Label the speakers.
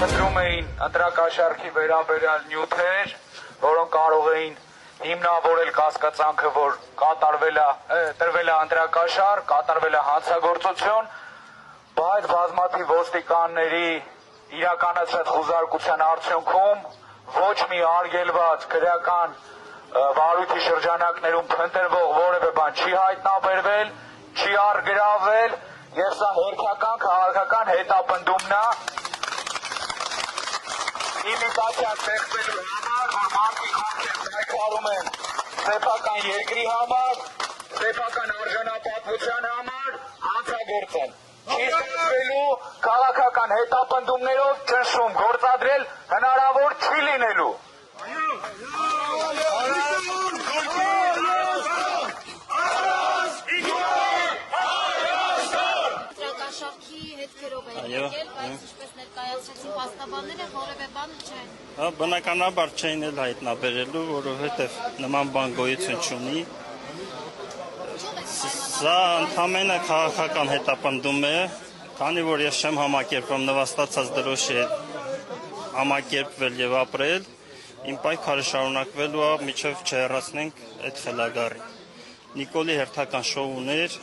Speaker 1: Խնդրում էին ընտրակաշառքի վերաբերյալ նյութեր, որոնք կարող էին հիմնավորել կասկածանքը, որ տրվել է ընտրակաշառք, կատարվել է հանցագործություն, բայց բազմաթիվ ոստիկանների իրականացրած խուզարկության արդյունքում ոչ մի արգելված քրեական վարույթի շրջանակներում փնտրվող որևէ բան չի հայտնաբերվել, չի առգրավվել, եւ սա հերթական քաղաքական հետապնդումն է իմիտացիա ստեղծելու համար, որ մարդիկ ովքեր պայքարում են սեփական երկրի համար, սեփական արժանապատվության համար, հանցագործեն։ Չի ստեղծվելու քաղաքական հետապնդումներով ճնշում գործադրել հնարավոր չի լինելու։
Speaker 2: Ընտրակաշառքի հետքերով են եկել, բայց ինչպես ներկայացրեցին փաստաբանները, որևէ բան չեն։
Speaker 3: Բնականաբար չէին էլ հայտնաբերելու, որովհետև նման բան գոյություն չունի։ Սա ընդամենը քաղաքական հետապնդում է, քանի որ ես չեմ համակերպում նվաստացած դրոշի հետ համակերպվել եւ ապրել, իմ պայքարը շարունակվելու է, մինչեւ չհեռացնենք այդ խելագարին։ Նիկոլի հերթական շոու ուներ,